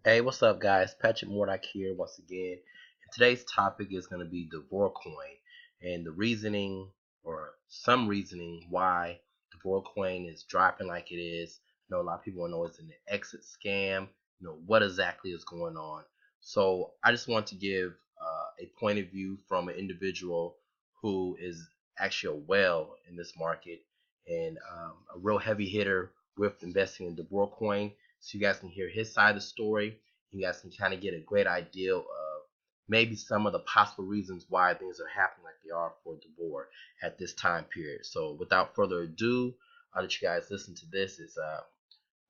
Hey, what's up, guys? Patrick Mordock here once again. And today's topic is going to be Davorcoin and the reasoning or some reasoning why Davorcoin is dropping like it is. I know a lot of people know it's an exit scam. What exactly is going on. So I just want to give a point of view from an individual who is actually a whale in this market and a real heavy hitter with investing in Davorcoin, so you guys can hear his side of the story. You guys can kind of get a great idea of maybe some of the possible reasons why things are happening like they are for DeBoer at this time period. So without further ado, I'll let you guys listen to this. It's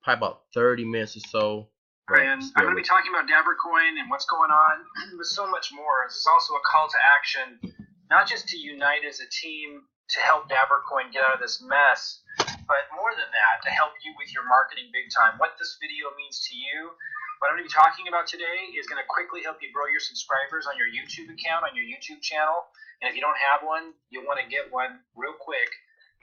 probably about 30 minutes or so. And I'm going to be talking about Davorcoin and what's going on, but so much more. This is also a call to action, not just to unite as a team to help Davorcoin get out of this mess, but more than that, to help you with your marketing big time. What this video means to you, what I'm going to be talking about today is going to quickly help you grow your subscribers on your YouTube account, on your YouTube channel. And if you don't have one, you'll want to get one real quick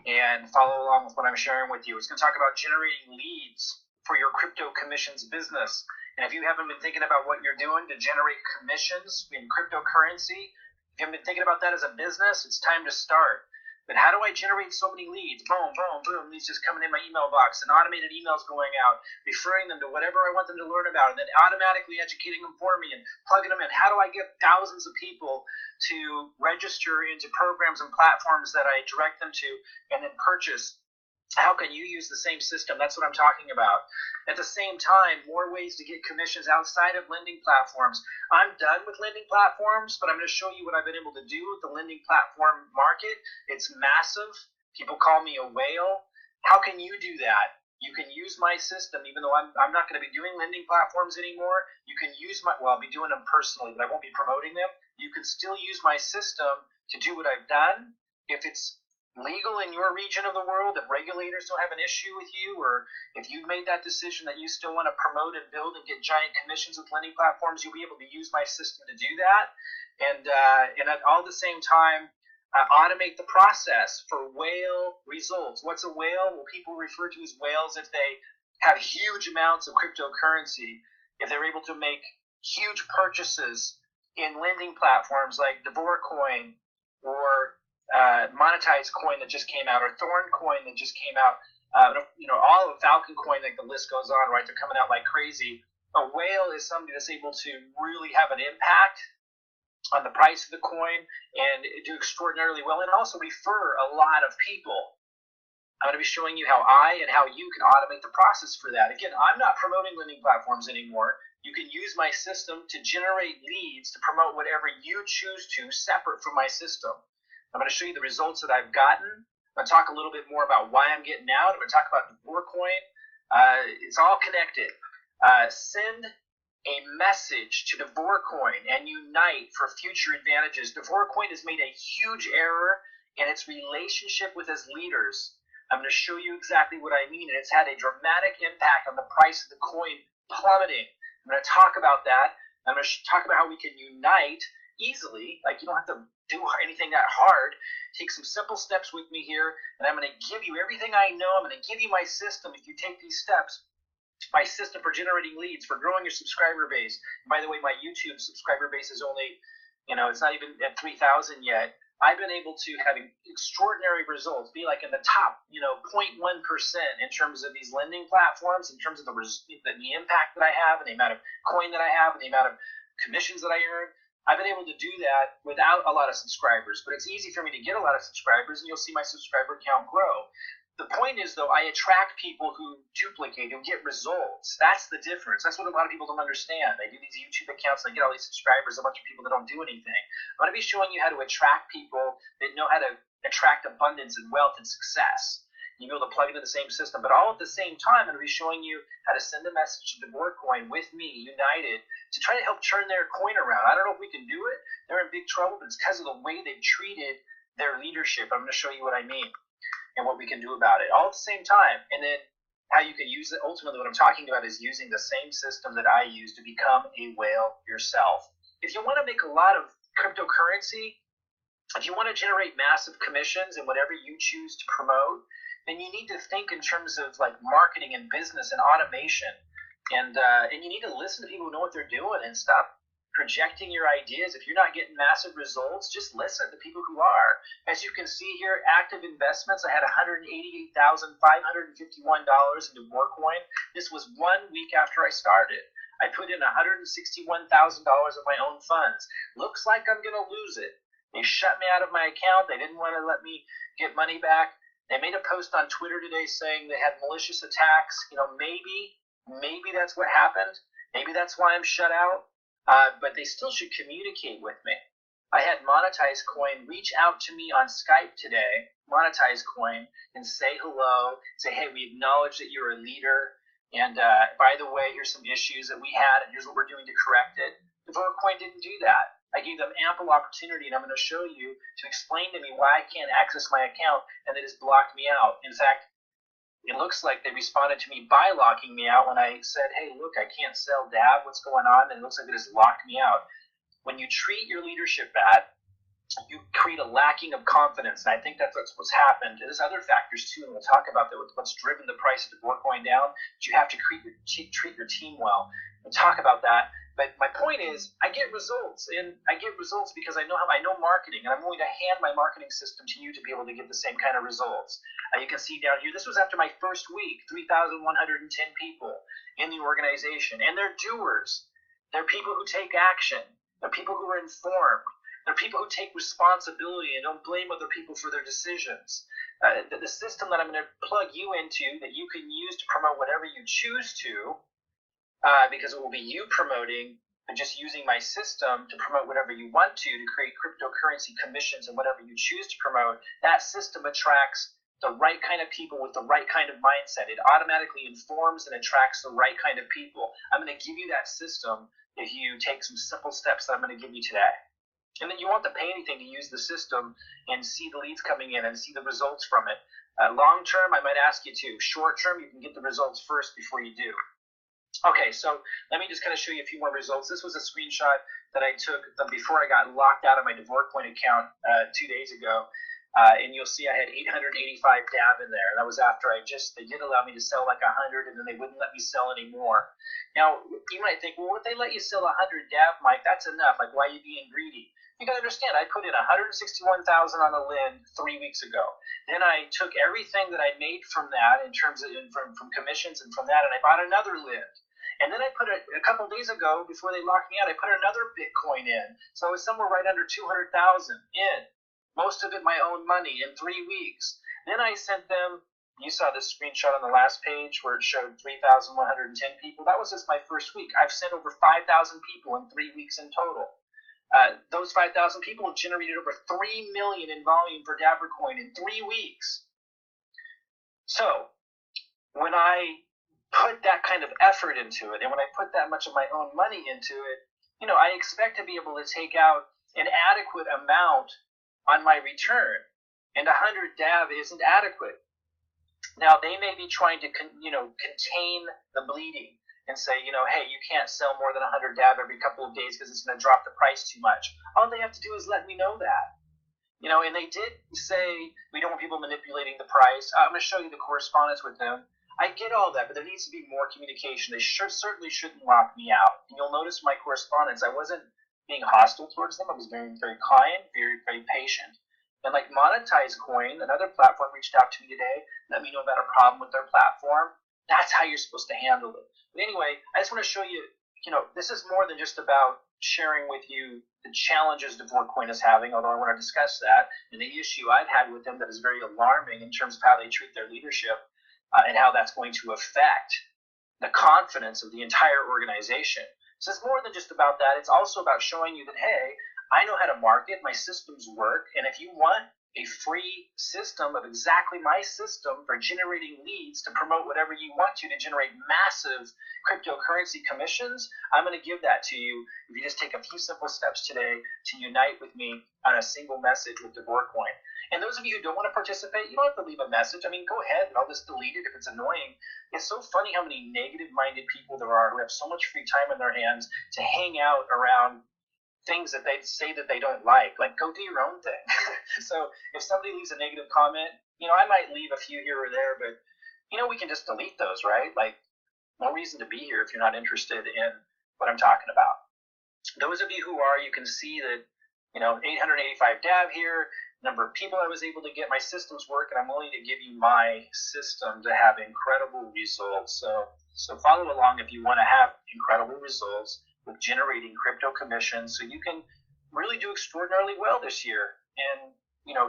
and follow along with what I'm sharing with you. It's going to talk about generating leads for your crypto commissions business. And if you haven't been thinking about what you're doing to generate commissions in cryptocurrency, if you haven't been thinking about that as a business, it's time to start. But how do I generate so many leads? Boom, boom, boom. Leads just coming in my email box and automated emails going out, referring them to whatever I want them to learn about, and then automatically educating them for me and plugging them in. How do I get thousands of people to register into programs and platforms that I direct them to and then purchase? How can you use the same system? That's what I'm talking about. At the same time, more ways to get commissions outside of lending platforms. I'm done with lending platforms, but I'm going to show you what I've been able to do with the lending platform market. It's massive. People call me a whale. How can you do that? You can use my system, even though I'm not going to be doing lending platforms anymore. You can use I'll be doing them personally, but I won't be promoting them. You can still use my system to do what I've done. If it's legal in your region of the world, if regulators don't have an issue with you, or if you've made that decision that you still want to promote and build and get giant commissions with lending platforms, you'll be able to use my system to do that. And at all the same time, automate the process for whale results. What's a whale? Well, people refer to as whales if they have huge amounts of cryptocurrency, if they're able to make huge purchases in lending platforms like Davorcoin or monetized coin that just came out, or Thorn coin that just came out, all of Falcon coin, like the list goes on, right? They're coming out like crazy. A whale is somebody that's able to really have an impact on the price of the coin and do extraordinarily well, and also refer a lot of people. I'm going to be showing you how I and how you can automate the process for that. Again, I'm not promoting lending platforms anymore. You can use my system to generate leads to promote whatever you choose to, separate from my system. I'm going to show you the results that I've gotten. I'm going to talk a little bit more about why I'm getting out. I'm going to talk about Davorcoin. It's all connected. Send a message to Davorcoin and unite for future advantages. Davorcoin has made a huge error in its relationship with its leaders. I'm going to show you exactly what I mean, and it's had a dramatic impact on the price of the coin plummeting. I'm going to talk about that. I'm going to talk about how we can unite easily. Like, you don't have to do anything that hard. Take some simple steps with me here, and I'm going to give you everything I know. I'm going to give you my system. If you take these steps, my system for generating leads, for growing your subscriber base. And by the way, my YouTube subscriber base is only, it's not even at 3,000 yet. I've been able to have extraordinary results, be like in the top, 0.1% in terms of these lending platforms, in terms of the impact that I have, and the amount of coin that I have, and the amount of commissions that I earn. I've been able to do that without a lot of subscribers, but it's easy for me to get a lot of subscribers, and you'll see my subscriber count grow. The point is, though, I attract people who duplicate, who get results. That's the difference. That's what a lot of people don't understand. They do these YouTube accounts, they get all these subscribers, a bunch of people that don't do anything. I'm going to be showing you how to attract people that know how to attract abundance and wealth and success. You'll be able to plug into the same system, but all at the same time, I'm going to be showing you how to send a message to Davorcoin with me, united, to try to help turn their coin around. I don't know if we can do it. They're in big trouble, but it's because of the way they've treated their leadership. I'm going to show you what I mean and what we can do about it, all at the same time. And then how you can use it. Ultimately, what I'm talking about is using the same system that I use to become a whale yourself. If you want to make a lot of cryptocurrency, if you want to generate massive commissions in whatever you choose to promote, then you need to think in terms of like marketing and business and automation. And you need to listen to people who know what they're doing and stop projecting your ideas. If you're not getting massive results, just listen to people who are. As you can see here, active investments, I had $188,551 into Davorcoin. This was 1 week after I started. I put in $161,000 of my own funds. Looks like I'm going to lose it. They shut me out of my account. They didn't want to let me get money back. They made a post on Twitter today saying they had malicious attacks. Maybe that's what happened. Maybe that's why I'm shut out. But they still should communicate with me. I had Monetize Coin reach out to me on Skype today, Monetize Coin, and say hello, say, hey, we acknowledge that you're a leader, and by the way, here's some issues that we had, and here's what we're doing to correct it. Davorcoin didn't do that. I gave them ample opportunity, and I'm going to show you to explain to me why I can't access my account, and they just blocked me out. In fact, it looks like they responded to me by locking me out when I said, hey, look, I can't sell DAB, what's going on? And it looks like they just locked me out. When you treat your leadership bad, you create a lacking of confidence, and I think that's what's happened. There's other factors too, and we'll talk about that with what's driven the price of Davorcoin down, but you have to treat your team well. We'll talk about that. But my point is, I get results, and I get results because I know marketing, and I'm willing to hand my marketing system to you to be able to get the same kind of results. You can see down here, this was after my first week, 3,110 people in the organization, and they're doers. They're people who take action. They're people who are informed. They're people who take responsibility and don't blame other people for their decisions. The system that I'm going to plug you into that you can use to promote whatever you choose to, because it will be you promoting and just using my system to promote whatever you want to create cryptocurrency commissions and whatever you choose to promote. That system attracts the right kind of people with the right kind of mindset. It automatically informs and attracts the right kind of people. I'm going to give you that system if you take some simple steps that I'm going to give you today. And then you won't have to pay anything to use the system and see the leads coming in and see the results from it. Long term, I might ask you to. Short term, you can get the results first before you do. Okay, so let me just kind of show you a few more results. This was a screenshot that I took before I got locked out of my Davorcoin account 2 days ago. And you'll see I had 885 DAB in there. That was after they did allow me to sell like 100, and then they wouldn't let me sell any more. Now, you might think, well, if they let you sell 100 DAB, Mike, that's enough. Like, why are you being greedy? You got to understand, I put in 161,000 on a LIN 3 weeks ago. Then I took everything that I made from that in terms of from commissions and from that, and I bought another LIN. And then I put a couple days ago, before they locked me out, I put another Bitcoin in. So I was somewhere right under 200,000 in. Most of it my own money in 3 weeks. Then I sent them, you saw this screenshot on the last page where it showed 3,110 people. That was just my first week. I've sent over 5,000 people in 3 weeks in total. Those 5,000 people have generated over 3 million in volume for Davorcoin in 3 weeks. So when I put that kind of effort into it, and when I put that much of my own money into it, I expect to be able to take out an adequate amount on my return, and 100 DAV isn't adequate. Now, they may be trying to contain the bleeding and say, hey, you can't sell more than 100 DAV every couple of days because it's going to drop the price too much. All they have to do is let me know that. And they did say we don't want people manipulating the price. I'm going to show you the correspondence with them. I get all that, but there needs to be more communication. They certainly shouldn't lock me out. And you'll notice my correspondence, I wasn't being hostile towards them. I was very, very kind, very, very patient. And like Monetize Coin, another platform reached out to me today, let me know about a problem with their platform. That's how you're supposed to handle it. But anyway, I just want to show you, this is more than just about sharing with you the challenges Davorcoin is having, although I want to discuss that, and the issue I've had with them that is very alarming in terms of how they treat their leadership. And how that's going to affect the confidence of the entire organization. So it's more than just about that. It's also about showing you that, hey, I know how to market, my systems work, and if you want a free system of exactly my system for generating leads to promote whatever you want to generate massive cryptocurrency commissions, I'm going to give that to you if you just take a few simple steps today to unite with me on a single message with Davorcoin. And those of you who don't want to participate, you don't have to leave a message. I mean, go ahead, and I'll just delete it if it's annoying. It's so funny how many negative-minded people there are who have so much free time in their hands to hang out around things that they say that they don't like. Like, go do your own thing. So if somebody leaves a negative comment, I might leave a few here or there, but, we can just delete those, right? Like, no reason to be here if you're not interested in what I'm talking about. Those of you who are, you can see that, 885 DAV here, number of people I was able to get my systems work, and I'm willing to give you my system to have incredible results. So follow along if you want to have incredible results with generating crypto commissions, so you can really do extraordinarily well this year and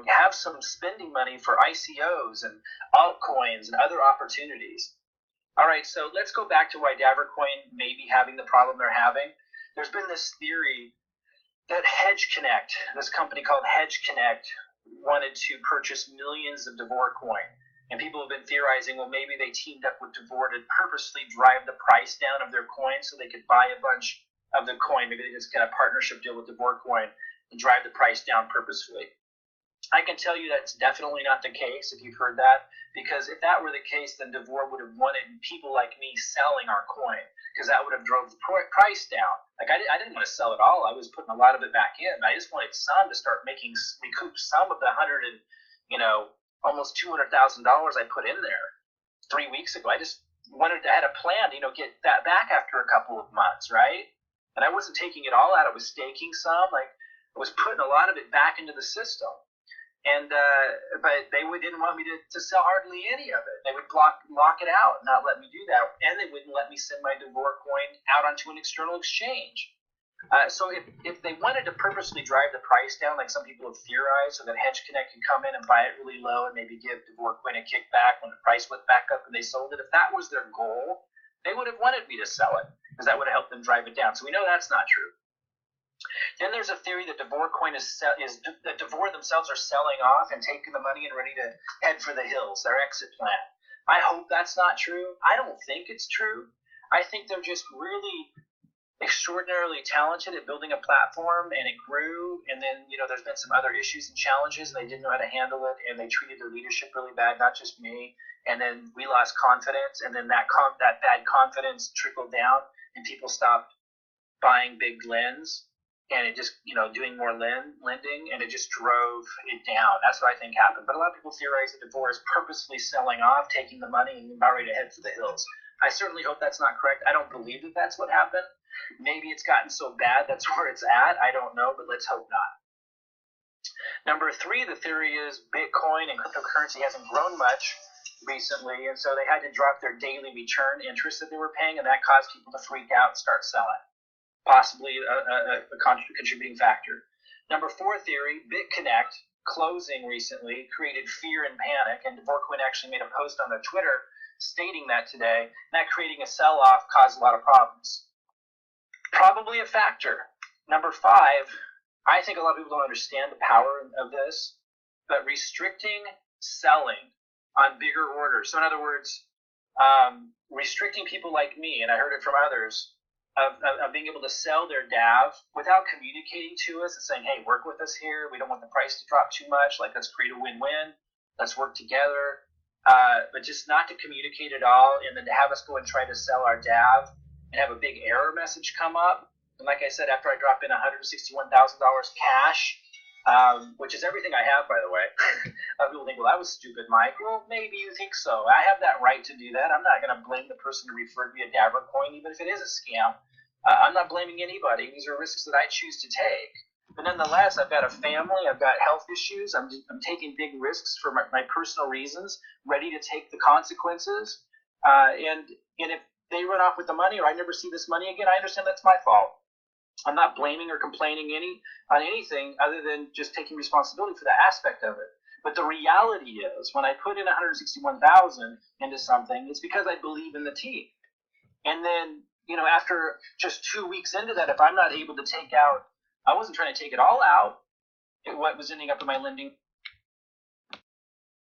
have some spending money for ICOs and altcoins and other opportunities. All right, so let's go back to why Davorcoin may be having the problem they're having. There's been this theory that Hedge Connect, this company called Hedge Connect, wanted to purchase millions of Davorcoin. And people have been theorizing, well, maybe they teamed up with Davor to purposely drive the price down of their coin so they could buy a bunch of the coin. Maybe they just got a partnership deal with Davorcoin and drive the price down purposefully. I can tell you that's definitely not the case, if you've heard that, because if that were the case, then Davor would have wanted people like me selling our coin, because that would have drove the price down. Like, I didn't want to sell it all. I was putting a lot of it back in, but I just wanted some to start recoup some of the almost $200,000 I put in there 3 weeks ago. I just had a plan to, get that back after a couple of months, right? And I wasn't taking it all out. I was staking some. Like, I was putting a lot of it back into the system. And but they didn't want me to sell hardly any of it. They would lock it out and not let me do that. And they wouldn't let me send my Davorcoin out onto an external exchange. So if they wanted to purposely drive the price down, like some people have theorized, so that Hedge Connect could come in and buy it really low and maybe give Davorcoin a kickback when the price went back up and they sold it, if that was their goal, they would have wanted me to sell it, because that would have helped them drive it down. So we know that's not true. Then there's a theory that Davorcoin that Davor themselves are selling off and taking the money and ready to head for the hills, their exit plan. I hope that's not true. I don't think it's true. I think they're just really extraordinarily talented at building a platform, and it grew, and then there's been some other issues and challenges, and they didn't know how to handle it, and they treated their leadership really bad, not just me, and then we lost confidence, and then that bad confidence trickled down, and people stopped buying big lends, and it just, doing more lending, and it just drove it down. That's what I think happened. But a lot of people theorize that Davor is purposely selling off, taking the money, and about ready to head for the hills. I certainly hope that's not correct. I don't believe that that's what happened. Maybe it's gotten so bad that's where it's at. I don't know, but let's hope not. Number 3, the theory is Bitcoin and cryptocurrency hasn't grown much recently, and so they had to drop their daily return interest that they were paying, and that caused people to freak out and start selling. Possibly a contributing factor. Number 4 theory, BitConnect closing recently created fear and panic, and Davorcoin actually made a post on their Twitter stating that today. That creating a sell-off caused a lot of problems. Probably a factor. Number 5, I think a lot of people don't understand the power of this, but restricting selling on bigger orders. So in other words, restricting people like me, and I heard it from others, of being able to sell their DAV without communicating to us and saying, hey, work with us here. We don't want the price to drop too much. Like, let's create a win-win. Let's work together. But just not to communicate at all, and then to have us go and try to sell our DAV and have a big error message come up. And like I said, after I drop in $161,000 cash, which is everything I have, by the way, people think, well, that was stupid, Mike. Well, maybe you think so. I have that right to do that. I'm not going to blame the person who referred me a Davorcoin, even if it is a scam. I'm not blaming anybody. These are risks that I choose to take. But nonetheless, I've got a family. I've got health issues. I'm taking big risks for my personal reasons, ready to take the consequences. And if they run off with the money, or I never see this money again, I understand that's my fault. I'm not blaming or complaining on anything other than just taking responsibility for that aspect of it. But the reality is, when I put in $161,000 into something, it's because I believe in the team. And then, after just 2 weeks into that, if I'm not able to take out, I wasn't trying to take it all out. What was ending up in my lending